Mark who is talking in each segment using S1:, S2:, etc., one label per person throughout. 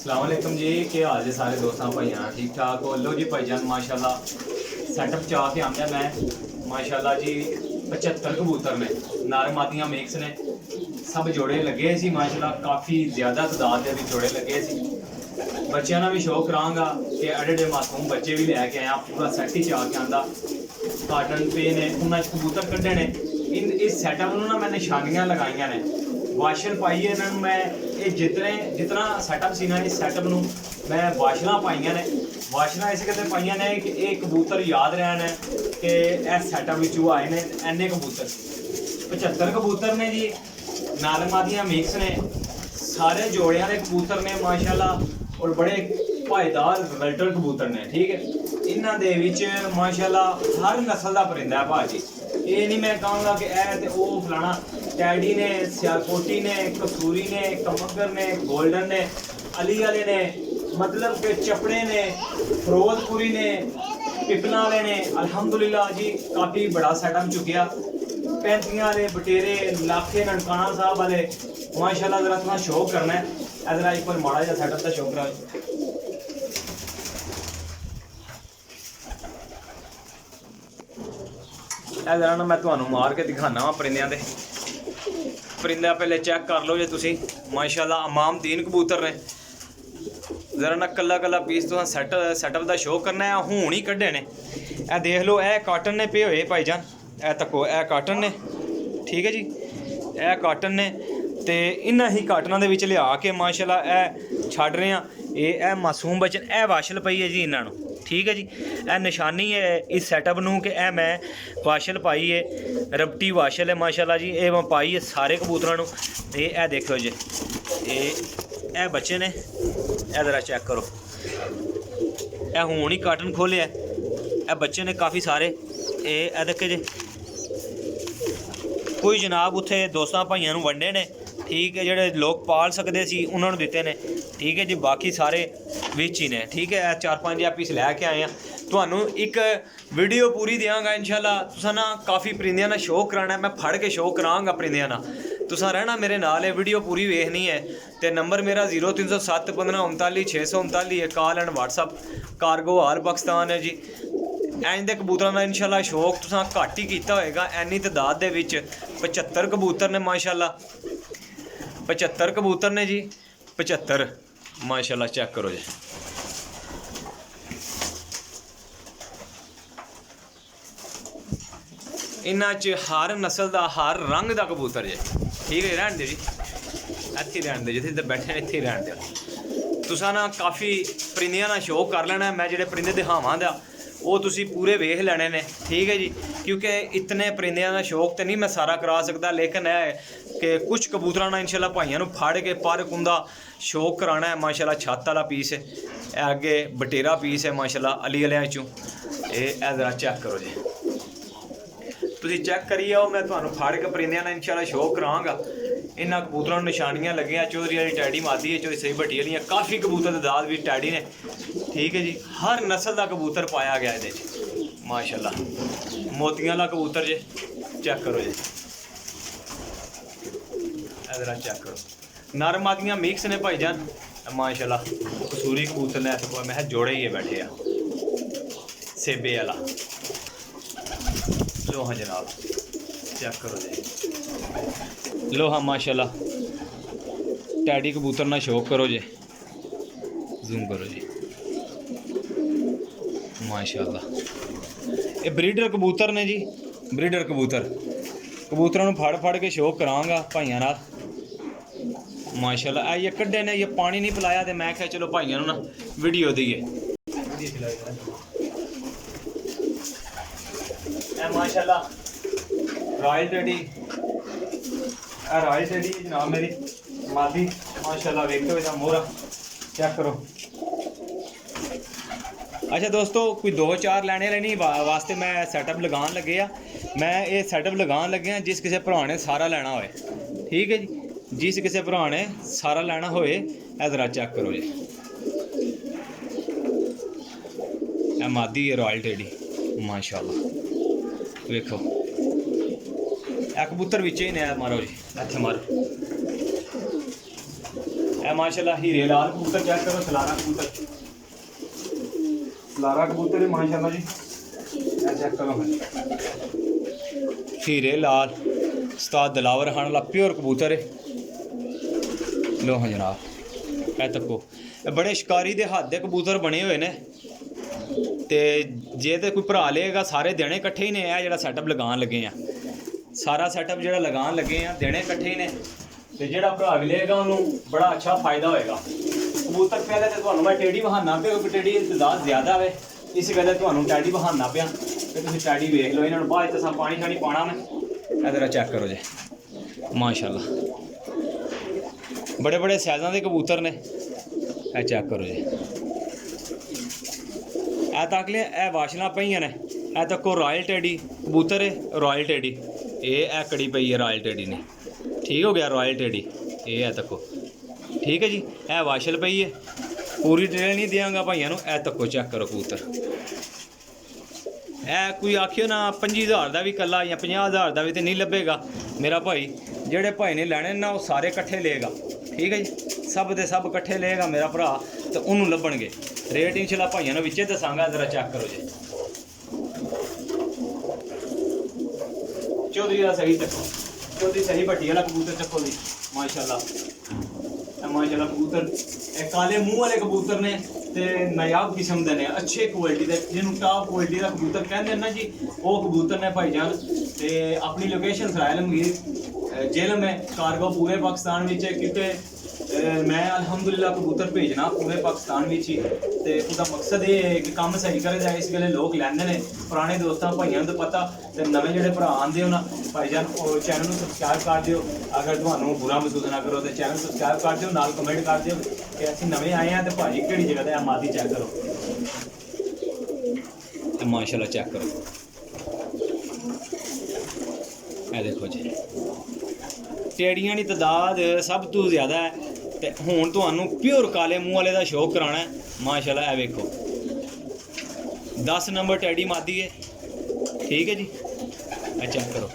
S1: अस्सलामुअलैकुम जी, क्या हाल है सारे दोस्तों भाइयों, ठीक ठाक हो? लो जी भाईजान माशाल्लाह सेटअप चाह के आंदा मैं माशाल्लाह जी 75 कबूतर ने नार मादियां मिक्स ने सब जोड़े लगे सी माशाल्लाह, काफ़ी ज़्यादा तादाद के जोड़े लगे सी। बच्चों का भी शौक कराँगा कि एडे मासूम बच्चे भी लैके आया, पूरा सैट ही चाह के आंदा। काटन पे ने उन्हें कबूतर कढ़े ने इस सैटअप में ना मैं निशानियां लगाइया ने वाशल पाई है इन्होंने। मैं ये जितना सैटअप सी ना इस सैटअप में मैं वाशल पाइया ने। वाशल इस करके पाइया ने कि ये कबूतर याद रहने कि इस सैटअप आए ने इन्ने कबूतर 75 कबूतर ने जी, नाल मादियां मिक्स ने, सारे जोड़ियां के कबूतर ने माशाल्लाह और बड़े भाईदार रिजल्टर कबूतर ने। ठीक है, इन्हों के माशाल्लाह हर नस्ल का परिंदा है भाजी। ये नहीं मैं कहूँगा कि ए वो फलाना टैडी ने, सियालकोटी ने, कसूरी ने, कमगर ने, गोल्डन ने, अली वाले ने, मतलब कि चपड़े ने, फिरोजपुरी ने, पिपला वाले ने। अल्हम्दुलिल्लाह जी काफ़ी बड़ा सेटअप चुकिया। 35 वाले, बटेरे, लाखे, ननकाना साहब वाले माशाल्लाह जरा थोड़ा शौक करना है। जरा एक बार माड़ा जहा सेटअप का शौक करा। जरा ना मैं तुम्हें मार के दिखाना वा परिंदियां दे। परिंदा पहले चेक कर लो जे तुसी माशाल्लाह अमाम 3 कबूतर ने। जरा ना कला कला पीस तुसें सैटअप का शो करना है। हूँ ही कढ़े ने, ए देख लो, ए काटन ने पे हुए भाईजान, ए तको ए काटन ने। ठीक है जी, ए काटन ने ते इन्हां ही काटना दे विच लिया के माशाल्लाह ए छड्ड रहे हैं। ए मासूम बच्चन ए वाशल पई है जी इन्हां नूं। ठीक है जी, ए निशानी है इस सैटअप नूं कि ए मैं वाशल पाई है, रबटी वाशल है माशाल्लाह जी। ये मैं पाई है सारे कबूतरां नूं। ते ए देखो जी, ए बच्चे ने, ए जरा चेक करो, ए हुण ही काटन खोलिया, ए बच्चे ने काफ़ी सारे। ए देखे जी, कोई जनाब उत्थे दोस्तां भाइयों नूं वंडे ने। ठीक है, जेडे लोग पाल सकते सी उन्होंने दिते ने। ठीक है जी, बाकी सारे विच ही ने। ठीक है, 4-5 पीस लैके आए हैं। तुहानू एक वीडियो पूरी देंगा इंशाल्लाह। तुसां ना काफ़ी परिंदियां ना शौक कराना, मैं फड़ के शौक करांगा परिंदियां ना। तुसां रहना मेरे नाल है, वीडियो पूरी वेखनी है। तो नंबर मेरा 0307 15 39 639 है, कॉल एंड व्हाट्सअप। कार्गो आल पाकिस्तान है जी। इंज दे कबूतरां दा इंशाल्लाह शौक तुसां घट ही कीता होएगा। इन्नी तादाद दे विच 75 कबूतर ने माशाल्लाह, 75 कबूतर ने जी, 75 माशाल्लाह। चेक करो जी, इन्हां च हर नस्ल का हर रंग का कबूतर जे। ठीक है, रहन दे जी, इत्थे रहन दे, जिथे बैठे इत्थे रहन दे। तुसां ना काफ़ी परिंदियां ना शौक कर लेना। मैं जेडे परिंदे दिखावां दा वो तुसी पूरे वेख लेने ने। ठीक है जी, क्योंकि इतने परिंदियां का शौक तो नहीं मैं सारा करा सकता, लेकिन है कि कुछ कबूतरां ना इंशाल्लाह भाइयों नूं फड़ के पर कुंदा शौक कराना है माशाल्लाह। छत्त वाला पीस है, अगे बटेरा पीस है माशाल्लाह अली वालियां चों। ये जरा चेक करो जी, तुसी चेक करिए आओ, मैं तुहानूं फड़ के परिंदियां ना इंशाल्लाह शौक करांगा। इन्हां कबूतरां नूं निशानियां लगियां। चौधरी वाली टैडी मादी है, चौधरी सही बटी वाली, काफ़ी कबूतर तादाद भी टैडी ने। ठीक है जी, हर नस्ल का कबूतर पाया गया ये माशाल्लाह। मोतियां वाला कबूतर जे, चेक करो जी, जरा चेक करो। नर मादियां मिक्स ने भाईजान माशाल्लाह। कसूरी कबूतर ने तो मैं जोड़े ही बैठे आ, सेबे वाला। लो हाँ जनाब, चेक करो जी, लो हाँ माशाल्लाह। टैडी कबूतर ना शौक करो जी, जूम करो जी माशाल्लाह। ये ब्रीडर कबूतर ने जी, ब्रीडर कबूतरां फड़ फड़ के शौक करांगा भाइयों नाल माशाल्लाह। ये कड्डे ने, ये पानी नहीं पिलाया तो मैं क्या चलो भाइयों ना वीडियो दईए। माशाल्लाह रॉयल टैडी, रॉयल टैडी जनाब मेरी मादी माशाल्लाह। वेखो इसका मोहरा चेक करो। अच्छा दोस्तों, कोई 2-4 लैने नहीं वास्ते मैं सैटअप लगान लगे आ। मैं ये सैटअप लगान लगे जिस किसी भरा ने सारा लेना होए। ठीक है जी, जिस किसी भरा ने सारा लेना होए, जरा चेक करो जी, ए मादी है रॉयल टैडी माशाल्लाह। वेखो ए कबूतर विच ही ने, मारो जी इत्थे मारो। ए माशाल्लाह हीरे लाल कबूतर चेक करो, सलारा कबूतर, सलारा कबूतर है माशाल्लाह जी, चेक करो हीरे लाल उस्ताद दिलावर खान वाला प्योर कबूतर है। लो हाँ जनाब, ए तको बड़े शिकारी दे हाथ दे कबूतर बने हुए ने, ते जे ते कोई भरा लेगा सारे देने कट्ठे ही ने। यह जेह्ड़ा सैटअप लगान लगे हैं, सारा सैटअप जेह्ड़ा लगान लगे हैं देने कट्ठे ही ने, ते जेह्ड़ा भरा भी लेगा उन्होंने बड़ा अच्छा फायदा होएगा। कबूतर पहले तो तुहानू मैं टेढ़ी बहाना पे, क्योंकि टेढ़ी की तादाद ज़्यादा है, इस गल्ला तुहानू टैडी बहाना पिया ते तुसीं टैडी वेख लो। इन्होंने बाद च पानी शानी पाना मैं। इधर चेक करो जी माशाल्लाह, बड़े बड़े साइज़ां दे कबूतर ने। ए चेक करो जी, ए तक ले ए वाशलां पईयां ने। ए तको रॉयल टेडी कबूतर है, रॉयल टेडी ए कड़ी पई है रॉयल टेडी ने, ठीक हो गया रॉयल टेडी ये है तको, ठीक है जी। ए वाशल पई है, पूरी डिटेल नहीं देंगा भाइयों नू। ए तको चेक करो कबूतर, ए कोई आखियो ना 25,000 का भी कला या 50,000 का भी तो नहीं लभेगा मेरा भाई। जेड़े भाई ने लैने ना वो सारे कट्ठे लेगा, ठीक है जी, सब दे सब कट्ठे लेगा मेरा भरा, तो उन्होंने लभणगे। रेट इंशाल्लाह भाइयों ने विचे दसांगा। जरा चेक करो जी, चौधरी का सही चक्को, चौधरी सही भट्टी वाला कबूतर चक्को जी माशाल्लाह। माशाल्लाह कबूतर काले मुँह वाले कबूतर ने, ते नायाब किस्म के ने, अच्छे क्वालिटी के, जिन्होंने टॉप क्वालिटी का कबूतर कहते हैं ना जी, वो कबूतर ने भाईजान। ते अपनी लोकेशन सराय लमगीर जेल में कारगो पूरे पाकिस्तान में, क्योंकि मैं अल्हम्दुलिल्लाह कबूतर भेजना पूरे पाकिस्तान में ही, तो उसका मकसद ये है कि काम सही करे जाए। इस वेले लोग लैंदे ने, पुराने दोस्तों भाइयों को पता, तो नवे जोड़े भरा आते हो ना भाईजान, चैनल को सबसक्राइब कर दियो। अगर तुहानू बुरा महसूस ना करो तो चैनल सबसक्राइब कर दियो, नाल कमेंट कर दियो कि असीं नवे आए हैं, तो भाजी किहड़ी जगह ते मादी चेक करो माशाल्लाह, चेक करो। ए देखो जी, टेड़ियां की तादाद सब तो ज़्यादा है, तो हुण तुहानू प्योर काले मूँह वाले का शौक कराना है माशाल्लाह। ए वेखो 10 नंबर टैडी मादी है, ठीक है जी। ए चेक करो,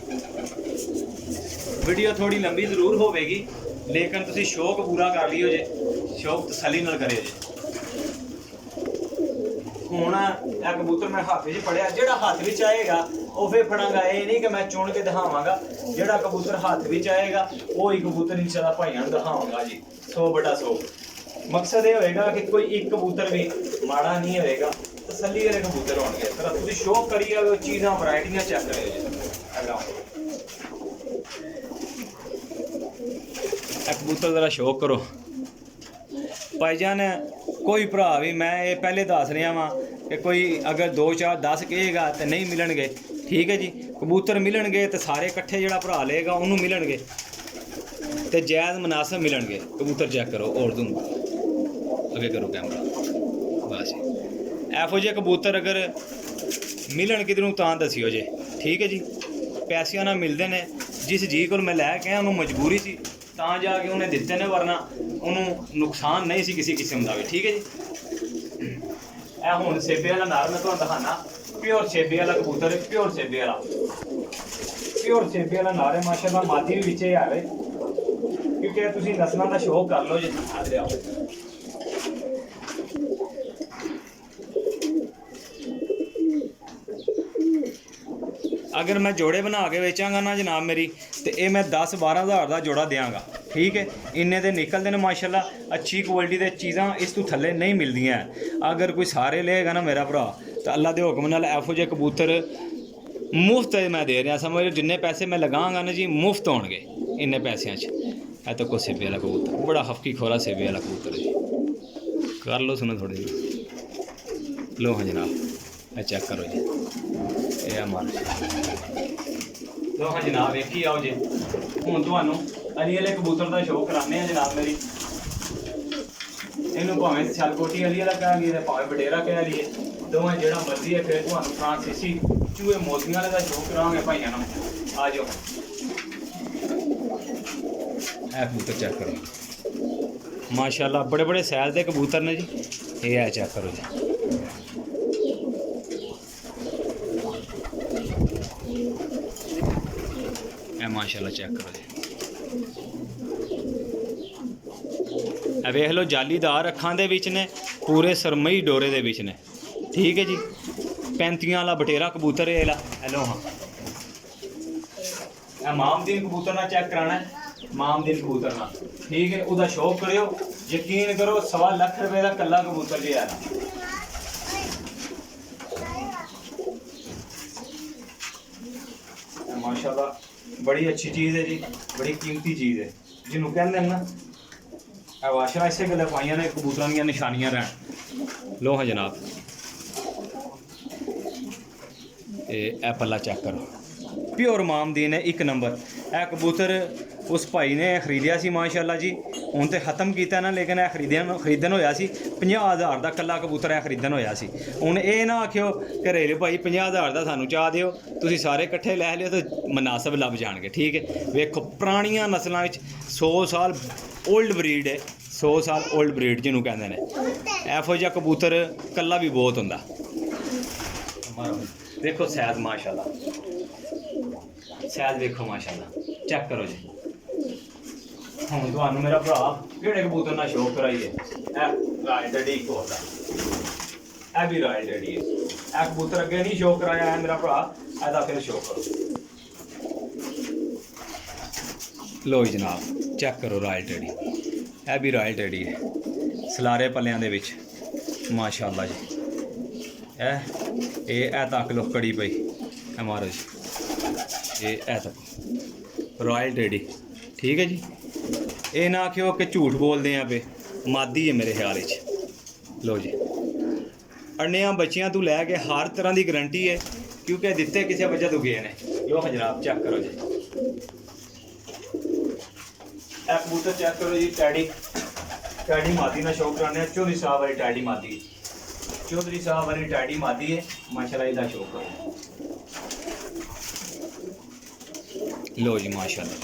S1: वीडियो थोड़ी लंबी जरूर होगी, लेकिन तुसी शौक पूरा कर लियो जे, शौक तसल्ली नाल करियो जे। हुण ए कबूतर मैं हाथ में फड़िया, जिहड़ा हाथ में आएगा वो फिर फड़ांगा, ये नहीं कि मैं चुन के दिखावांगा। जिहड़ा कबूतर हाथ में आएगा वो ही कबूतर इंशाल्लाह भाइयों को दिखावांगा जी, 100 बटा 100। मकसद ये होएगा कि कोई एक कबूतर भी माड़ा नहीं होएगा, तसल्ली वाले कबूतर होंगे। तर तुसीं शौक करिए वो चीज़ां वैरायटियां चेक करियो जी। कबूतर जरा शौक करो भाईजान। कोई भरा भी मैं ये पहले दस रहा वां कि कोई अगर 2 4 10 कहेगा तो नहीं मिलणगे, ठीक है जी। कबूतर मिलणगे तो सारे कट्ठे जिहड़ा भरा लेगा उन्होंने मिलणगे, तो जायज़ मुनासिब मिलणगे कबूतर। चेक करो और तुम अगे करो कैमरा, बस एहो जे कबूतर अगर मिलन किधरों तां दसियो जे, ठीक है जी। पैसियां ना मिलते हैं, जिस जी को मैं लैके आया उन्होंने मजबूरी सी तां जाके उन्हें दिते ने, वरना उन्होंने नुकसान नहीं सी किसी किस्म का भी, ठीक है जी। ए हुण सेबे वाला नार मैं तुहानूं दिखाना, प्योर सेबे वाला कबूतर है, प्योर सेबे वाला, प्योर सेबे वाला नार है माशाल्लाह। मादी भी विच आवे, क्योंकि तुसीं नस्लां दा शौक कर लो जी। इधर आओ, अगर मैं जोड़े बना के बेचांगा ना जनाब मेरी, तो ये मैं 10-12 हज़ार का जोड़ा देंगा, ठीक है। इन्ने दे निकलते हैं माशाल्लाह, अच्छी क्वालिटी दे चीज़ां इस तो थल्ले नहीं मिलदियां। अगर कोई सारे लेगा ना मेरा भरा, तो अल्लाह के हुक्म नाल एहो जे कबूतर मुफ्त मैं दे रहा, समझ लो जिन्ने पैसे मैं लगांगा ना जी मुफ्त होणगे इन्ने पैसों च। है तो कोई सेबे वाला कबूतर, बड़ा हफ्की खोरा सेबे वाला कबूतर जी, कर लो सुनो थोड़ी जी। लो हाँ जनाब, चेक करो जी, ये मार लो हाँ जनाब, वेखी आओ जी। हुण तुहानूं अली वाले कबूतर का शौक कराने जनाब मेरी। इनू भावें सियालकोटी अली वाला कह लिए, भावें बडेरा कह लिए, दोवें जिहड़ा मर्जी है। फिर तुहानूं फ्रांसीसी चूहे मोतियां वाले का शौक करांगे भाइयों नूं। आ जाओ, ए कबूतर चेक करो माशाल्लाह, बड़े बड़े साइज़ के कबूतर ने जी। ये है, चेक करो जी। माशाल्लाह चेक करो जी, ਵੇਖ ਲਓ ਜਾਲੀਦਾਰ ਅੱਖਾਂ ਦੇ ਵਿੱਚ ਨੇ, ਪੂਰੇ ਸਰਮਈ ਡੋਰੇ ਦੇ ਵਿੱਚ ਨੇ। ਠੀਕ ਹੈ ਜੀ, 35 ਵਾਲਾ ਬਟੇਰਾ ਕਬੂਤਰ ਇਹ ਲਾ। ਹੈਲੋ ਹਾਂ, ਇਹ ਮਾਮਦੀਨ ਕਬੂਤਰ ਨਾਲ ਚੈੱਕ ਕਰਾਣਾ ਹੈ, ਮਾਮਦੀਨ ਕਬੂਤਰ ਨਾਲ। ਠੀਕ ਹੈ, ਉਹਦਾ ਸ਼ੌਕ ਕਰਿਓ, ਯਕੀਨ ਕਰੋ 1.25 ਲੱਖ ਰੁਪਏ ਦਾ ਕੱਲਾ ਕਬੂਤਰ ਜੀ ਆ। माशाल्लाह बड़ी अच्छी चीज़ है जी, बड़ी कीमती चीज़ है जिन्होंने कहते हैं ना। वाशरा इसे गल पाइया ने कबूतर दी निशानियां रहन। लो हाँ जनाब, ए पल्ला चेक करो, प्योर मामदीन है, 1 नंबर। ए कबूतर उस भाई ने खरीदिया सी माशाल्लाह जी, हूँ तो ख़त्म किया ना, लेकिन यह खरीदन होया सी 50,000 का कला कबूतर है खरीदन होया सी। हुण ये ना आखियो घरेलू भाई 50,000 का सानू चाह दिओ, तुसीं सारे इकट्ठे लै लिओ तो मुनासिब लभ जाणगे। ठीक है, वेखो पुरानियां नस्लां विच 100 साल ओल्ड ब्रीड है, 100 साल ओल्ड ब्रीड जिन्हों कहते हैं। एहो जिहा कबूतर कला भी बहुत हुंदा। देखो सैद माशाल्लाह, सैद देखो माशाल्लाह, चेक करो जी। ਹੁਣ ਤੁਹਾਨੂੰ ਮੇਰਾ ਭਰਾ ਕਿਹੜੇ ਕਬੂਤਰ ਨਾਲ ਸ਼ੌਕ ਕਰਾਈਏ। ਇਹ ਰਾਇਲ ਡੈਡੀ ਇੱਕ ਹੋਰ ਦਾ, ਇਹ ਵੀ ਰਾਇਲ ਡੈਡੀ ਹੈ। ਇਹ ਕਬੂਤਰ ਅੱਗੇ ਨਹੀਂ ਸ਼ੌਕ ਕਰਾਇਆ ਹੈ ਮੇਰਾ ਭਰਾ, ਇਹਦਾ ਫਿਰ ਸ਼ੌਕ ਕਰੋ। ਲੋ ਜਨਾਬ ਚੈੱਕ ਕਰੋ ਰਾਇਲ ਡੈਡੀ, ਇਹ ਵੀ ਰਾਇਲ ਡੈਡੀ ਹੈ, ਸਲਾਰੇ ਪੱਲਿਆਂ ਦੇ ਵਿੱਚ ਮਾਸ਼ਾਅੱਲਾ ਜੀ। ਇਹ ਤੱਕ ਲੋ ਕੜੀ ਪਈ ਹੈ ਮਾਰੋ ਜੀ, ਇਹ ਤੱਕ ਰਾਇਲ ਡੈਡੀ। ठीक है जी, ये ना आखियो कि झूठ बोलते हैं पे, मादी है मेरे ख्याल। लो जी, अड़िया बच्चियां तू लैके हर तरह की गारंटी है, क्योंकि दिते किसी वजह तो गए ने। लो जनाब चेक करो जी, कबूतर चेक करो जी। टैडी मादी ना शौक कराने, चौधरी साहब वाली टैडी मादी, चौधरी साहब वाली टैडी मादी है माशाल्लाह, इसका शौक करो। लो जी माशाल्लाह,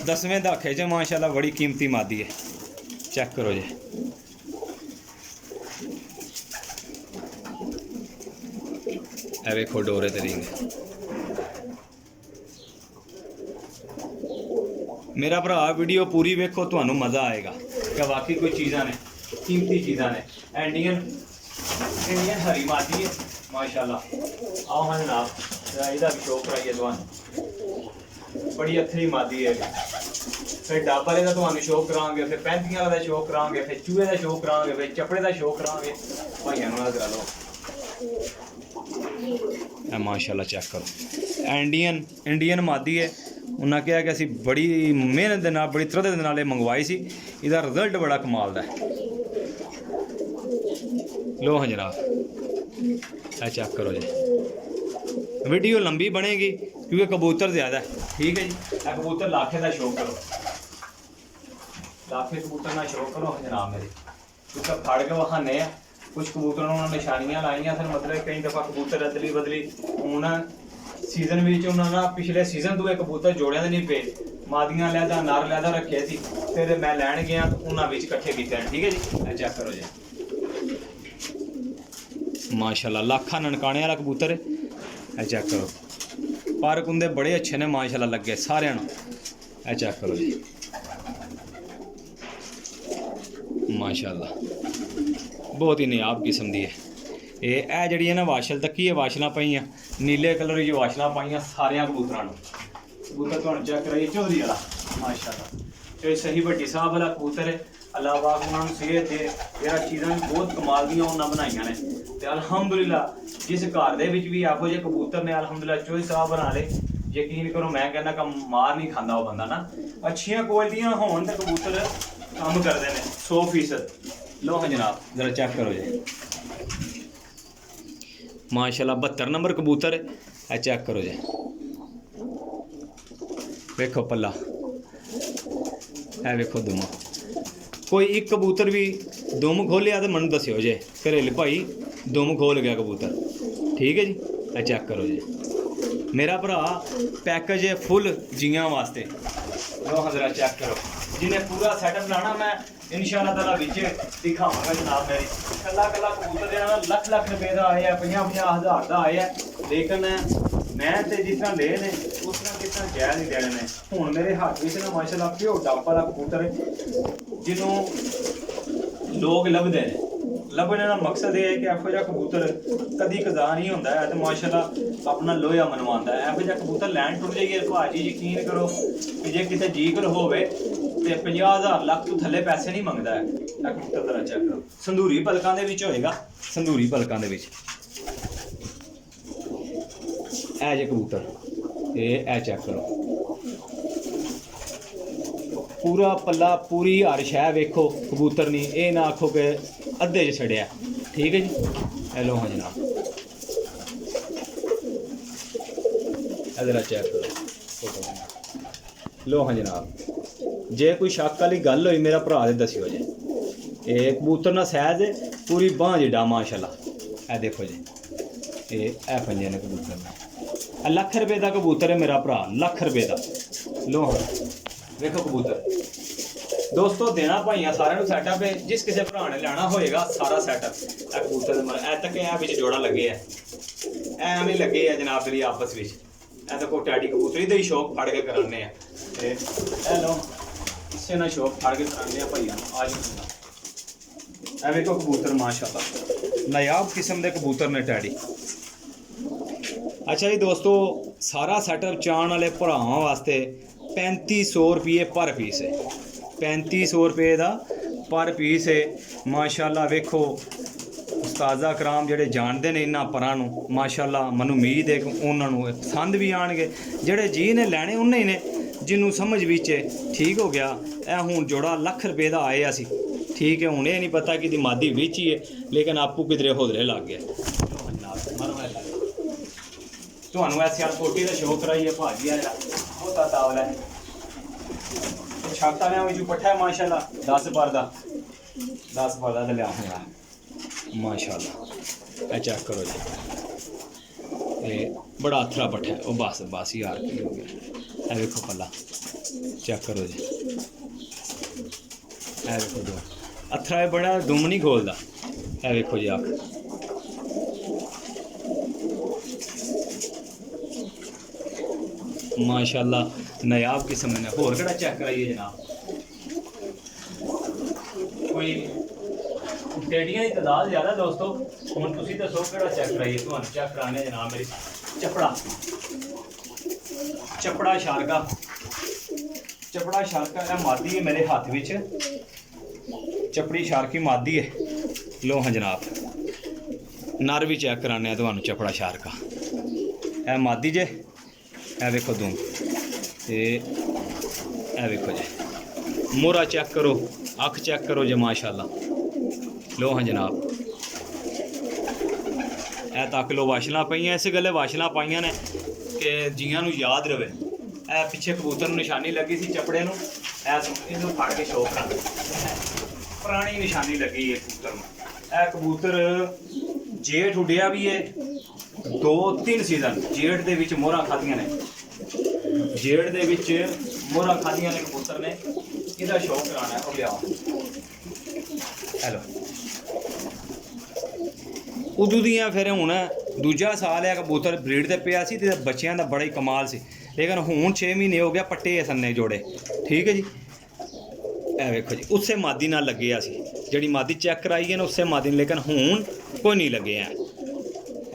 S1: 10वें दाखे च माशाल्लाह बड़ी कीमती मादी है, चेक करो जी। ए वेखो डोरे ते रिंग। मेरा भरा वीडियो पूरी वेखो, तुहानू मज़ा आएगा कि वाकई कोई चीज़ां ने कीमती चीज़ां ने। इंडियन हरी मादी है माशाल्लाह। आओ हाँ जनाब, इसका भी शौक कराइए तुहानू, बड़ी अथरी मादी है। फिर डब वाले का तुहानू शौक करांगे, फिर 35 वाले का शौक करांगे, फिर चूहे का शौक करांगे, फिर चपड़े का शौक करांगे। भाइयों नूं करा लो माशाल्लाह, चेक करो। इंडियन मादी है। उन्हें कहा कि असी बड़ी मेहनत के नाल, बड़ी तरह के नाल मंगवाई सी, इसका रिजल्ट बड़ा कमाल का है। लो हाँ जनाब, चेक करो जी। वीडियो लंबी बनेगी क्योंकि कबूतर ज़्यादा है। ठीक है जी, कबूतर लाखे का शौक करो, लाखे कबूतर का शौक करो जनाब मेरे, क्योंकि फड़ के वहाने कुछ कबूतरों ने निशानियां लाइया, फिर मतलब कई दफ़ा कबूतर अदली बदली। हूँ सीजन में उन्होंने पिछले सीजन तो कबूतर जोड़िया नहीं पे, मादियां लैदा नर लैदा रखे थे, फिर मैं लैन गया तो उन्होंने इकट्ठे किए। ठीक है जी, चेक करो जी माशाल्लाह, लाखा ननकाने वाला कबूतर है। चेक करो, पर कुंदे बड़े अच्छे ने माशाल्लाह लगे सारे। चेक करो जी माशाल्लाह, बहुत ही नियाब किस्म की है। ये जड़ी है ना वाशल तकी है, वाशलां पाइयां नीले कलर की वाशलां पाइयां सारे कबूतरां नूं। कबूतर तुहानूं चेक कराइए चौधरी वाला माशाल्लाह, ये सही वड्डी साहब वाला कबूतर है। अल्लाह पाक उन्होंने सेहत दे, यह चीज़ां बहुत कमाल दी उन्होंने बनाइयां ने। ते अल्हम्दुलिल्लाह जिस घर दे विच भी आपो जे कबूतर ने अल्हम्दुलिल्लाह चौधरी साहब बना ले, यकीन करो मैं कहना कम मार नहीं खांदा वो बंदा ना। अच्छियां क्वालिटियां होण ते कबूतर काम करते हैं 100%। लो हाँ जनाब जरा चेक करो जी माशाल्लाह, 72 नंबर कबूतर है। चेक करो जी, वेखो पल्ला, है वेखो दुम। कोई एक कबूतर भी दुम खोलिया तो मैं दस्यो जे घरेलू भाई दुम खोल गया कबूतर। ठीक है जी, चेक करो जी। मेरा भरा पैकेज है फुल जियां वास्ते। लो हाँ जरा चेक करो, जिन्हें पूरा सैटअप लाना मैं इंशाअल्लाह ताला विच दिखावांगा जनाब। मेरी कला कबूतर जो लख रुपए का आए, 50-50 हज़ार का आए, लेकिन मैं तो जिस तरह ले ने उस तरह किस तरह जायज़ ही देने ने। हुण मेरे हाथ में ना माशाल्लाह प्यो डब्बा वाला कबूतर जिन्हों लोग लभदे ने। लभने का मकसद ये है कि एहो जिहा कबूतर कदी कदा नहीं होंदा है, तो माशाल्लाह अपना लोहा मनवांदा है। एहो जिहा कबूतर लैंड टुट जाइए भाजी, यकीन करो कि जे किते जीकर होवे ते 50,000 लाख तो थल्ले पैसे नहीं मंगदा है। ਇਹ कबूतर जरा चेक करो, संधूरी पलकां दे विच होएगा, संधूरी पलकां दे विच ऐ जे कबूतर ए चेक करो, पूरा पल्ला पूरी हर शह वेखो कबूतर नहीं, ये ना आखो कि अद्धे च छड़िया। ठीक है जी, हेलो हाँ जनाब, इधर चेक करो। लो हाँ जनाब, जे कोई शक वाली गल होई मेरा भरा दे दस्सिओ जी। ये कबूतर ना सैज पूरी बांह जिड्डा माशाल्लाह। ए देखो जी, ये पंजे ने कबूतर ने, लख रुपये का कबूतर है मेरा भरा, लख रुपये का। लो हाँ देखो कबूतर दोस्तों, देना भाइयों सारे सैटअप है। जिस किसी भरा ने लेना होएगा सारा सैटअप ए कबूतर ए तक ए जोड़ा लगे है, एवें लगे है जनाब मेरी आपस में। ए देखो टैडी कबूतरी दे शौक फड़ के कराने हैं। लो इसे ना शौक फड़ के कराने भाइयों आज ए देखो कबूतर माशाल्लाह नायाब किस्म के कबूतर ने टैडी। अच्छा जी दोस्तों, सारा सैटअप चाहने वाले भरावां वास्ते 3500 रुपये पर पीस है। 3500 रुपये का पर पीस है माशाल्लाह। वेखो उस्तादा कराम जेडे जानते हैं इन्होंने परां नूं माशाल्लाह, मैनूं उम्मीद है कि उन्होंने पसंद भी आएंगे। जेडे जी ने लैने उन्हें ने जिन्हों समझ विच ठीक हो गया। ए हुण जोड़ा लख रुपये का आए असी, ठीक है। हुण ये नहीं पता कि मादी विच ही है, लेकिन आपू किधरे होदरे लग गया। ਤੁਹਾਨੂੰ ਐ ਸਿਆਲਕੋਟੀ ਦਾ ਸ਼ੌਕ ਕਰਾਈਏ ਭਾਜੀ, ਆ ਬਹੁਤਾ ਤਾਵਲਾ ਹੈ ਛਾਤਾ ਨੇ ਵਿੱਚ ਪੱਠਾ ਮਾਸ਼ਾਅੱਲਾ 10 ਪਰ ਦਾ ਤੇ ਲਿਆ ਹੋਇਆ ਮਾਸ਼ਾਅੱਲਾ। ਇਹ ਚੈੱਕ ਕਰੋ ਜੀ, ਇਹ ਬੜਾ ਅਥਰਾ ਪੱਠਾ ਹੈ। ਉਹ ਬਸ ਯਾਰ ਕੀ ਹੋ ਗਿਆ। ਇਹ ਵੇਖੋ ਪੱਲਾ ਚੈੱਕ ਕਰੋ ਜੀ, ਇਹ ਵੇਖੋ ਜੋ ਅਥਰਾ ਹੈ, ਬੜਾ ਦੁਮ ਨਹੀਂ ਖੋਲਦਾ। ਇਹ ਵੇਖੋ ਜੀ ਅੱਖ माशाल्लाह नायाब किस्म ने। होर केड़ा चेक कराइए जनाब, कोई टेडियां की तादाद ज़्यादा दोस्तों। हुण तुसीं दसो केड़ा चेक कराइए, तुहानूं चेक कराने जनाब मेरी चपड़ा शारका यह मादी है मेरे हाथ विच, चपड़ी शारकी मादी है। लो हाँ जनाब, नर भी चेक कराने तुहानूं चपड़ा शारका यह मादी जे। ए वेखो दूम ते ए वेखो जी, मोहरा चेक करो, अख चेक करो जी माशाल्लाह। लो हाँ जनाब, ए तक लो वाशलां पाइयां, इस गल्ले वाशलां पाइयां ने कि जियां नूं याद रवे। ए पिछे कबूतर नूं निशानी लगी सी चपड़े नूं, इहनूं फड़ के शौक कर पुरानी निशानी लगी है कबूतर नूं। ए कबूतर जेठ उड्डिया भी है 2-3 सीजन जेठ दे विच मोहरा खादियां ने, जेठ दे विच मोहरा खादियां ने कबूतर ने। इहदा शौक कराना है, लिया हेलो उदू दियां। फिर हुण दूजा साल है कबूतर ब्रीड ते पिया सी ते बच्चियां दा बड़ा ही कमाल सी, लेकिन हुण 6 महीने हो गया पट्टे सन्ने जोड़े। ठीक है जी, ए वेखो जी उसे मादी नाल लगे सी, जिहड़ी मादी चेक कराई है ना उसे मादी, लेकिन हुण कोई नहीं लगे हैं।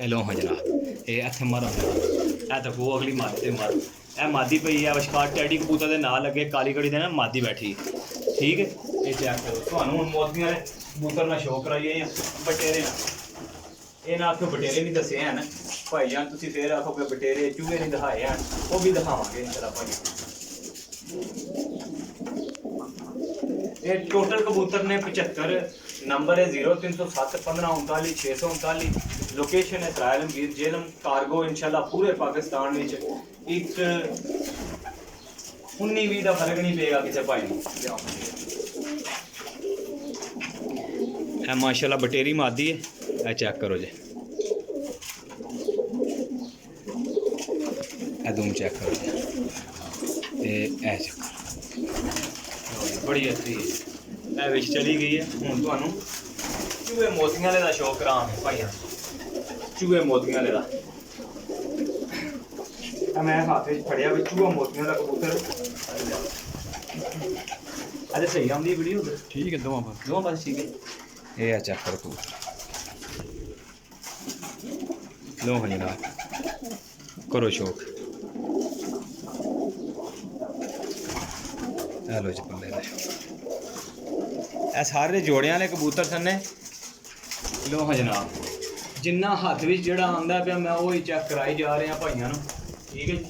S1: लो हाँ जनाब, ये इत्थे मर ए तो वो अगली मादी ते मर ए मादी पई है विशकार टैडी कबूतर के नाल लगे, काली कड़ी दे ना मादी बैठी। ठीक है, ये चेक करो। तुहानूं हुण मोतियां दे कबूतर ना शौक कराइए या बटेरे ना, ये ना आखो बटेरे नहीं दसे हैं भाई जान, तुसीं फिर आखो कि बटेरे चूहे नहीं दिखाए हैं, वो भी दिखावांगे इंशाअल्लाह भाई। ये टोटल कबूतर ने 75 नंबर है 0307 1539 639। लोकेशन है इसराइल वीर जेलम कार्गो इंशाल्लाह पूरे पाकिस्तान में एक 19-20 का फर्क नहीं पेगा किसी भाई को। माशाल्लाह बटेरी मादी है, चेक करो जी, दूम चेक करो जी, चेक बड़ी अच्छी है, चली गई है। हूँ तुहानूं चूहे मोतियां का शौक करां भाइयों, चूहे मोतियां का मैं हाथ में फड़िया भी चूहा मोतियों का कबूतर अरे सही आती वीडियो
S2: ठीक है दोवां
S1: पास ठीक है ये है चेक करो कबूतर लो हाँ जनाब करो शौक लो जी बल्ले ए सारे जोड़े वाले कबूतर सन्ने लो हाँ जनाब जिन्ना हथ भी जोड़ा आंदा पे मैं वही चेक कराई जा रहा भाइयों ठीक है जी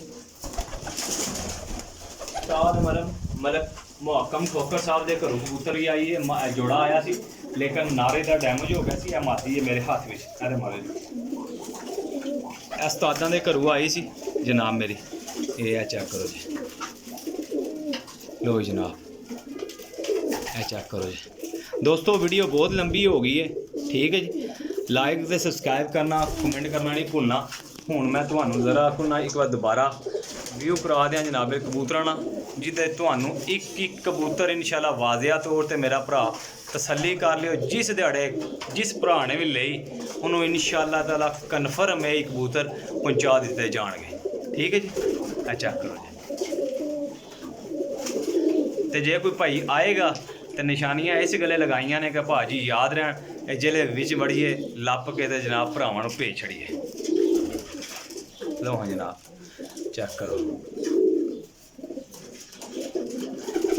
S1: उस्ताद मतलब मुहकम ठोकर साहब के घरों कबूतर भी आई है जोड़ा आया सी लेकिन नारे का डैमेज हो गया सी माती है मेरे हाथ में अरे मारे उस्तादा के घरों आई सी जनाब मेरी ये चेक करो जी लो जनाब ये चेक करो जी दोस्तों वीडियो बहुत लंबी हो गई है ठीक है जी लाइक तो सबसक्राइब करना कमेंट करना नहीं भूलना हूँ मैं तुम्हें जरा आखना एक बार दोबारा व्यू करा दें जनाब कबूतर ना जिदे तुहानू एक कबूतर इंशाल्लाह वाजिया तौर पर मेरा भरा तसल्ली कर लियो जिस दिहाड़े जिस भरा ने भी लई उन्होंने इंशाल्लाह ताला कन्फर्म है कबूतर पहुँचा दिते जाएंगे ठीक है जी चेक करो जी तो जे कोई भाई आएगा तो निशानियां इस गले लगाइया ने कि भाजी याद रहन जिले विच वड़िए लप के तो जनाब भरावां भेज छड़िए लो हाँ जनाब चेक करो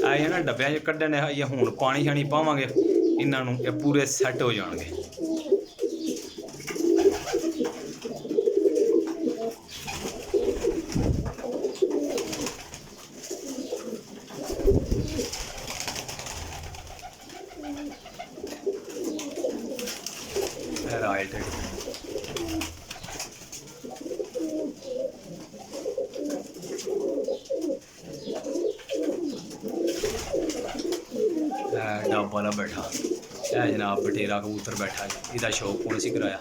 S1: आए ना डब्बिया च कड्ढने या हूँ पानी शानी पावांगे इन्हों ये पूरे सैट हो जाएंगे राइट डब वाला बैठा है जनाब बटेरा कबूतर बैठा जी इसका शौक कौन सी कराया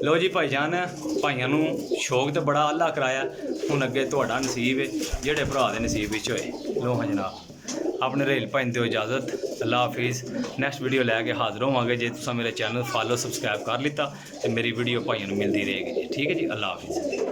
S1: लो जी भाईजान भाइयों शौक तो बड़ा अल्लाह कराया हूँ अगे थोड़ा नसीब है जेडे भरा के नसीब होए लो हाँ जनाब अपने रेल भाई दो इजाज़त अल्लाह हाफिज़ नैक्सट वीडियो लैके हाजिर होवांगे जे तुसा मेरे चैनल फॉलो सबसक्राइब कर लिता तो मेरी वीडियो भाइयों मिलती रहेगी जी ठीक है जी अल्लाह हाफिज़।